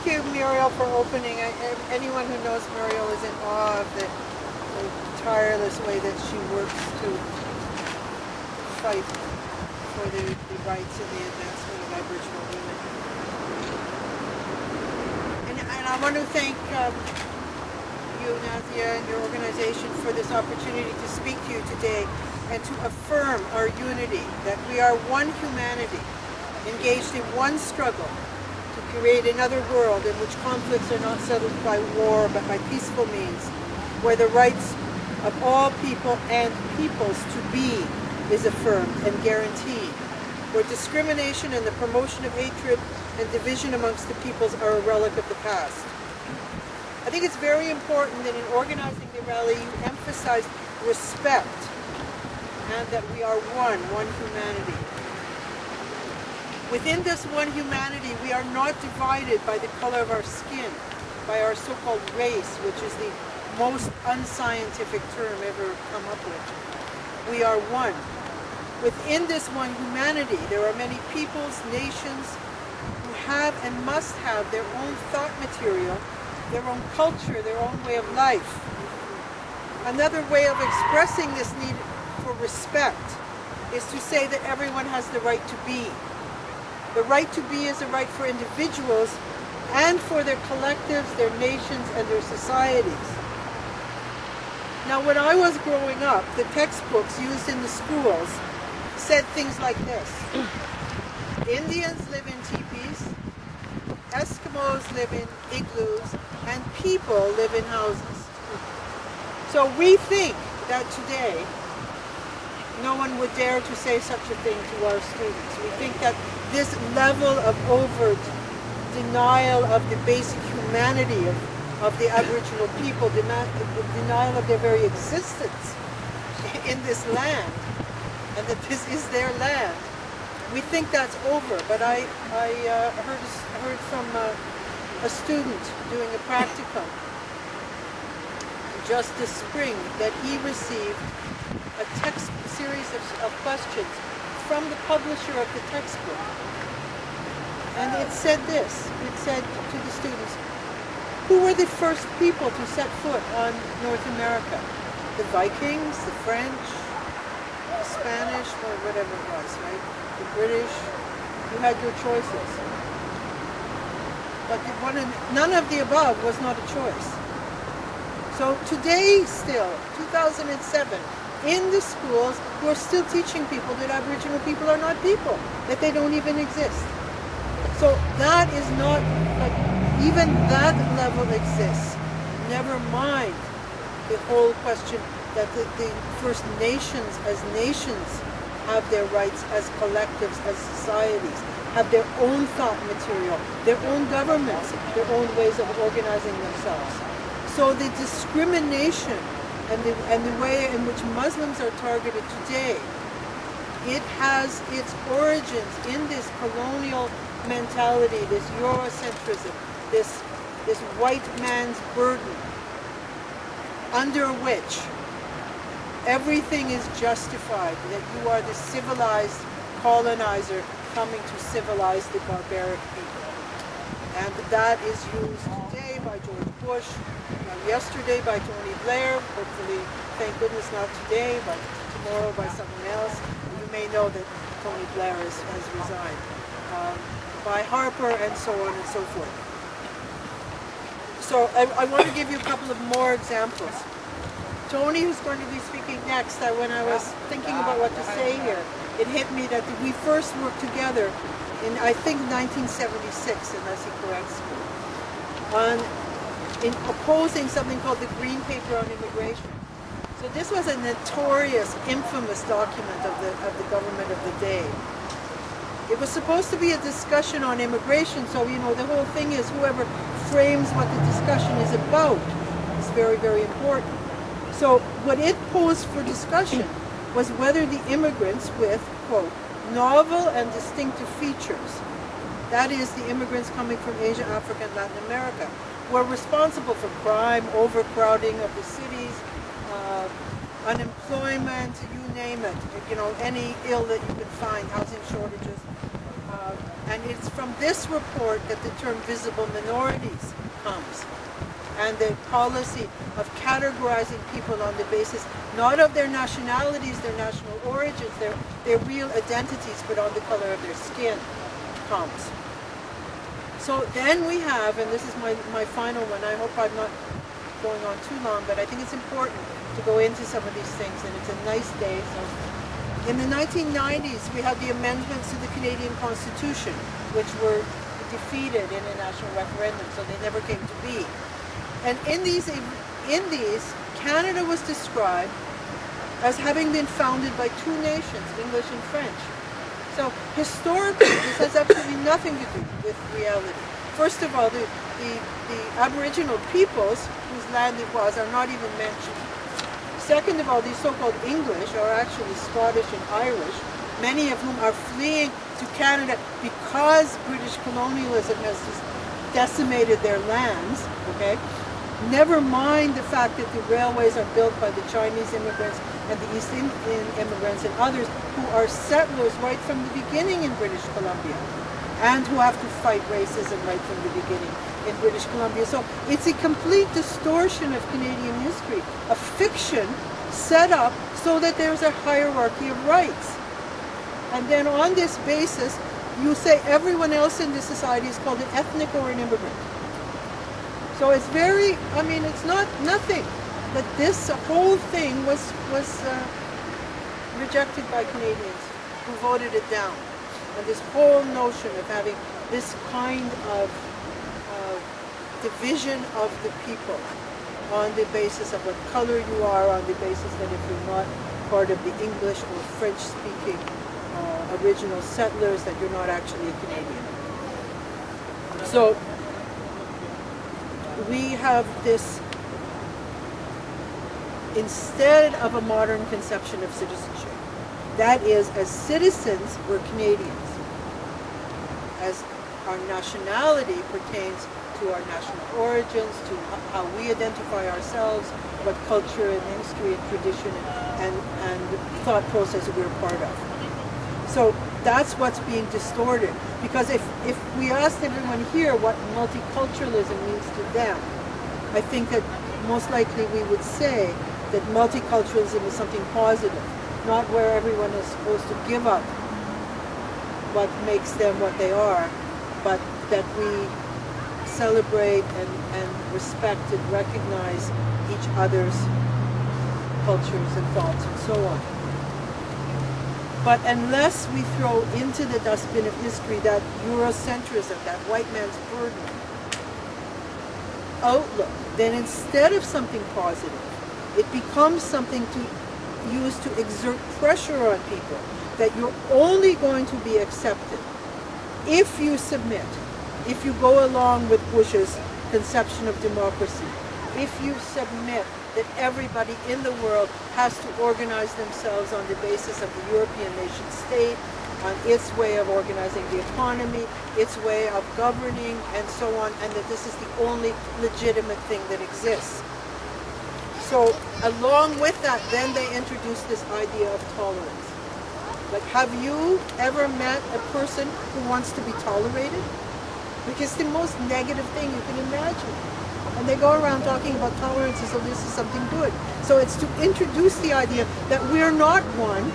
thank you, Muriel, for opening. Anyone who knows Muriel is in awe of the tireless way that she works to fight for the rights and the advancement of Aboriginal women. And I want to thank you, Nazia, and your organization for this opportunity to speak to you today and to affirm our unity, that we are one humanity, engaged in one struggle to create another world in which conflicts are not settled by war but by peaceful means, where the rights of all people and peoples to be is affirmed and guaranteed, where discrimination and the promotion of hatred and division amongst the peoples are a relic of the past. I think it's very important that in organizing the rally you emphasize respect and that we are one humanity. Within this one humanity, we are not divided by the color of our skin, by our so-called race, which is the most unscientific term ever come up with. We are one. Within this one humanity, there are many peoples, nations, who have and must have their own thought material, their own culture, their own way of life. Another way of expressing this need for respect is to say that everyone has the right to be. The right to be is a right for individuals and for their collectives, their nations, and their societies. Now, when I was growing up, the textbooks used in the schools said things like this. Indians live in teepees, Eskimos live in igloos, and people live in houses. So we think that today no one would dare to say such a thing to our students. We think that this level of overt denial of the basic humanity of the Aboriginal people, the denial of their very existence in this land, and that this is their land, we think that's over. But I heard from a student doing a practicum just this spring that he received a series of questions from the publisher of the textbook. And it said this, it said to the students, who were the first people to set foot on North America? The Vikings, the French, the Spanish, or whatever it was, right? The British. You had your choices. But none of the above was not a choice. So today still, 2007, in the schools, we're still teaching people that Aboriginal people are not people, that they don't even exist. So that is not, like, even that level exists. Never mind the whole question that the First Nations as nations have their rights as collectives, as societies, have their own thought material, their own governments, their own ways of organizing themselves. So the discrimination and the way in which Muslims are targeted today, it has its origins in this colonial mentality, this Eurocentrism, this white man's burden, under which everything is justified, that you are the civilized colonizer coming to civilize the barbaric people. And that is used today by George Bush, yesterday by Tony Blair, hopefully, thank goodness not today, but tomorrow by someone else. You may know that Tony Blair has resigned. By Harper, and so on and so forth. So I want to give you a couple of more examples. Tony, who's going to be speaking next, when I was thinking about what to say here, it hit me that we first worked together in, I think, 1976, unless he corrects me, in opposing something called the Green Paper on Immigration. So this was a notorious, infamous document of the government of the day. It was supposed to be a discussion on immigration, so, you know, the whole thing is whoever frames what the discussion is about is very, very important. So what it posed for discussion was whether the immigrants with, quote, novel and distinctive features, that is, the immigrants coming from Asia, Africa, and Latin America, were responsible for crime, overcrowding of the cities, unemployment, you name it, you know, any ill that you could find, housing shortages, And it's from this report that the term visible minorities comes. And the policy of categorizing people on the basis not of their nationalities, their national origins, their real identities, but on the color of their skin comes. So then we have, and this is my final one, I hope I'm not going on too long, but I think it's important to go into some of these things, and it's a nice day. So in the 1990s, we had the amendments to the Canadian Constitution, which were defeated in a national referendum, so they never came to be. And in these, Canada was described as having been founded by two nations, English and French. So historically, this has absolutely nothing to do with reality. First of all, the Aboriginal peoples, whose land it was, are not even mentioned. Second of all, these so-called English are actually Scottish and Irish, many of whom are fleeing to Canada because British colonialism has just decimated their lands, okay? Never mind the fact that the railways are built by the Chinese immigrants and the East Indian immigrants and others who are settlers right from the beginning in British Columbia and who have to fight racism right from the beginning in British Columbia. So it's a complete distortion of Canadian history, a fiction set up so that there's a hierarchy of rights. And then on this basis, you say everyone else in the society is called an ethnic or an immigrant. So it's very, I mean, it's not nothing. But this whole thing was rejected by Canadians who voted it down. And this whole notion of having this kind of division of the people on the basis of what color you are, on the basis that if you're not part of the English or French-speaking original settlers, that you're not actually a Canadian. So we have this, instead of a modern conception of citizenship, that is, as citizens, we're Canadians. As our nationality pertains to our national origins, to how we identify ourselves, what culture and history and tradition and thought process we're part of. So that's what's being distorted. Because if we asked everyone here what multiculturalism means to them, I think that most likely we would say that multiculturalism is something positive, not where everyone is supposed to give up what makes them what they are, but that we celebrate and respect and recognize each other's cultures and thoughts and so on. But unless we throw into the dustbin of history that Eurocentrism, that white man's burden outlook, then instead of something positive, it becomes something to use to exert pressure on people, that you're only going to be accepted if you submit, if you go along with Bush's conception of democracy, if you submit that everybody in the world has to organize themselves on the basis of the European nation state, on its way of organizing the economy, its way of governing, and so on, and that this is the only legitimate thing that exists. So along with that, then they introduce this idea of tolerance. Like, have you ever met a person who wants to be tolerated? Because the most negative thing you can imagine. And they go around talking about tolerance as though this is something good. So it's to introduce the idea that we're not one,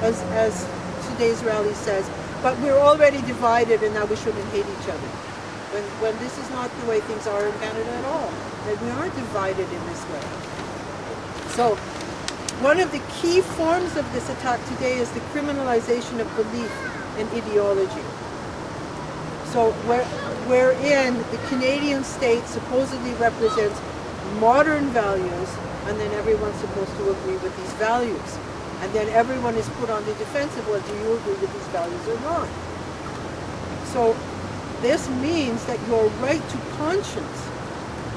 as today's rally says, but we're already divided and now we shouldn't hate each other. When this is not the way things are in Canada at all. That we aren't divided in this way. So one of the key forms of this attack today is the criminalization of belief and ideology. So wherein the Canadian state supposedly represents modern values, and then everyone's supposed to agree with these values. And then everyone is put on the defensive, well, do you agree with these values or not? So this means that your right to conscience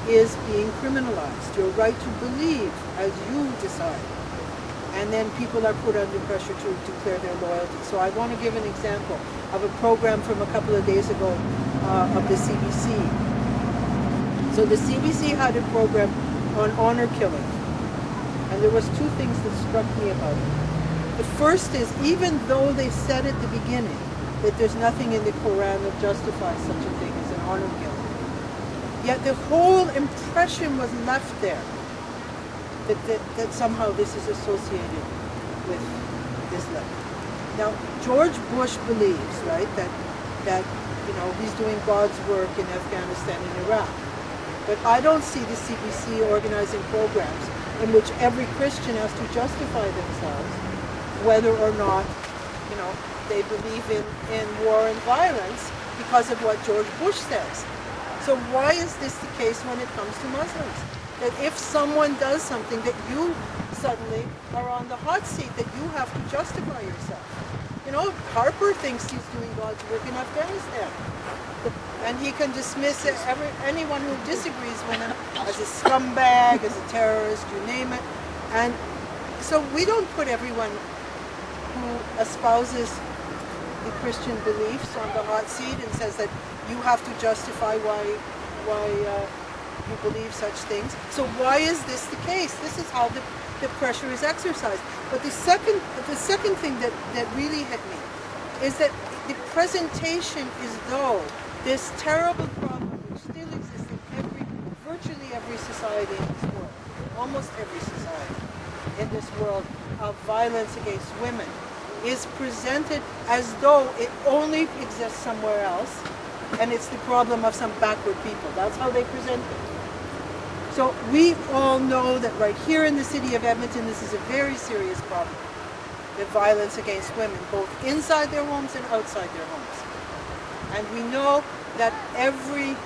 is being criminalized. Your right to believe as you decide. And then people are put under pressure to declare their loyalty. So I want to give an example of a program from a couple of days ago of the CBC. So the CBC had a program on honor killing. And there was two things that struck me about it. The first is, even though they said at the beginning that there's nothing in the Quran that justifies such a thing as an honor kill. Yet the whole impression was left there that somehow this is associated with Islam. Now, George Bush believes, right, that he's doing God's work in Afghanistan and Iraq. But I don't see the CBC organizing programs in which every Christian has to justify themselves whether or not, they believe in war and violence because of what George Bush says. So why is this the case when it comes to Muslims? That if someone does something, that you suddenly are on the hot seat, that you have to justify yourself. Harper thinks he's doing God's work in Afghanistan. And he can dismiss anyone who disagrees with him as a scumbag, as a terrorist, you name it. And so we don't put everyone who espouses the Christian beliefs on the hot seat and says that you have to justify why you believe such things. So why is this the case? This is how the pressure is exercised. But the second thing that really hit me is that the presentation is though this terrible problem which still exists in virtually every society in this world, almost every society in this world, of violence against women, is presented as though it only exists somewhere else, and it's the problem of some backward people. That's how they present it. So we all know that right here in the city of Edmonton, this is a very serious problem, the violence against women, both inside their homes and outside their homes. And we know that every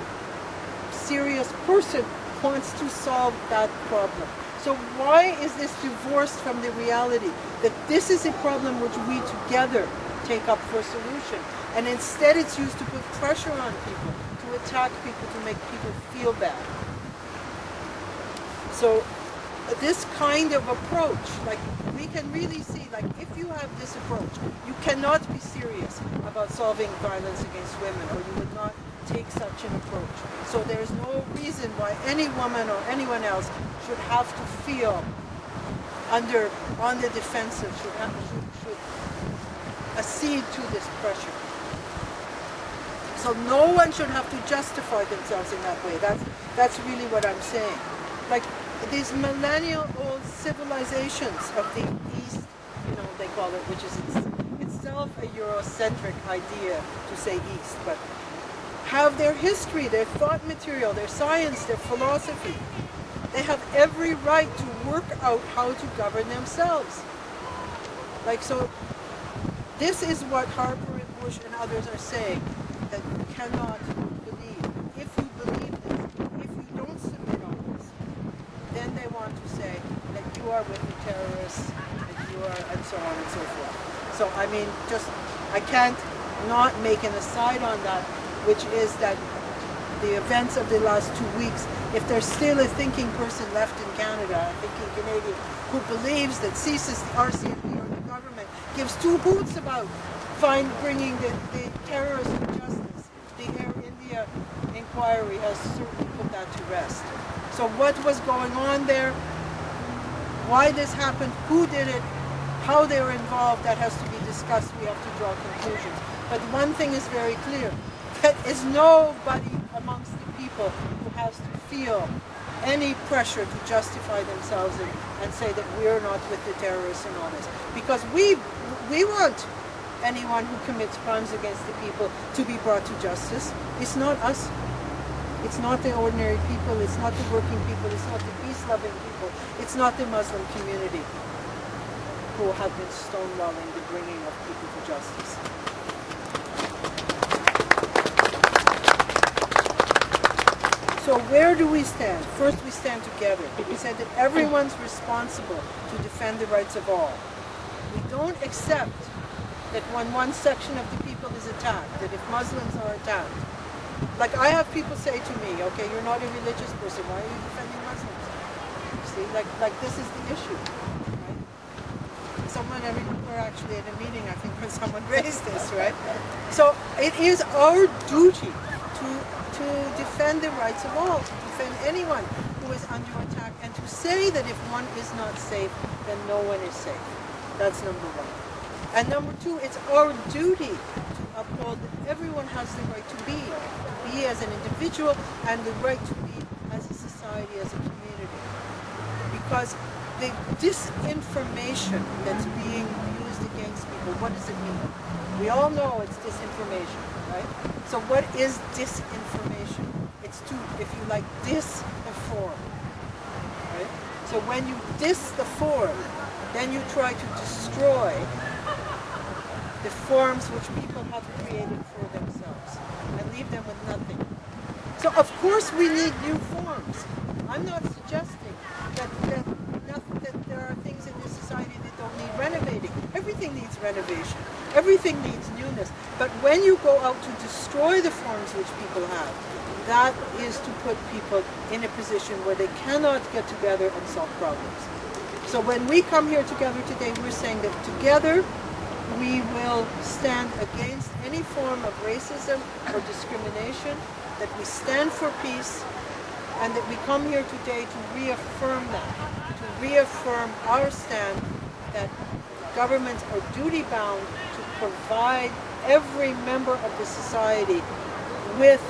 serious person wants to solve that problem. So why is this divorced from the reality that this is a problem which we together take up for a solution? And instead it's used to put pressure on people, to attack people, to make people feel bad. So this kind of approach, like we can really see, like if you have this approach, you cannot be serious about solving violence against women, or you would not take such an approach. So there's no reason why any woman or anyone else should have to feel on the defensive, should accede to this pressure. So no one should have to justify themselves in that way. That's really what I'm saying. Like these millennial-old civilizations of the East, they call it, which is itself a Eurocentric idea to say East, but have their history, their thought material, their science, their philosophy. They have every right to work out how to govern themselves. Like, so this is what Harper and Bush and others are saying, that you cannot believe. If you believe this, if you don't submit on this, then they want to say that you are with the terrorists, that you are, and so on and so forth. So, I mean, I can't not make an aside on that, which is that the events of the last 2 weeks, if there's still a thinking person left in Canada, a thinking Canadian, who believes that CSIS, the RCMP, or the government gives two hoots about bringing the terrorists to justice, the Air India inquiry has certainly put that to rest. So what was going on there, why this happened, who did it, how they were involved, that has to be discussed. We have to draw conclusions. But one thing is very clear. There is nobody amongst the people who has to feel any pressure to justify themselves and say that we're not with the terrorists and all this. Because we want anyone who commits crimes against the people to be brought to justice. It's not us. It's not the ordinary people. It's not the working people. It's not the peace-loving people. It's not the Muslim community who have been stonewalling the bringing of people to justice. So where do we stand? First, we stand together. We said that everyone's responsible to defend the rights of all. We don't accept that when one section of the people is attacked, that if Muslims are attacked, like I have people say to me, okay, you're not a religious person, why are you defending Muslims? You see, like this is the issue. Right? We're actually at a meeting, I think, when someone raised this, right? So it is our duty to defend the rights of all, to defend anyone who is under attack, and to say that if one is not safe, then no one is safe. That's number one. And number two, it's our duty to uphold that everyone has the right to be as an individual and the right to be as a society, as a community. Because the disinformation that's being used against people, what does it mean? We all know it's disinformation, right? So what is disinformation? It's to, if you like, disinform, right? So when you disform, then you try to destroy the forms which people have created for themselves and leave them with nothing. So of course we need new forms. I'm not suggesting that there are things in this society that don't need renovating. Everything needs renovation. Everything needs newness. But when you go out to destroy the forms which people have, that is to put people in a position where they cannot get together and solve problems. So when we come here together today, we're saying that together we will stand against any form of racism or discrimination, that we stand for peace, and that we come here today to reaffirm that, to reaffirm our stand that governments are duty-bound to provide every member of the society with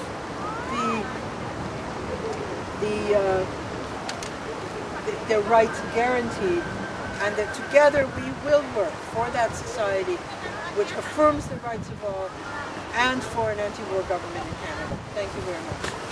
their rights guaranteed, and that together we will work for that society which affirms the rights of all and for an anti-war government in Canada. Thank you very much.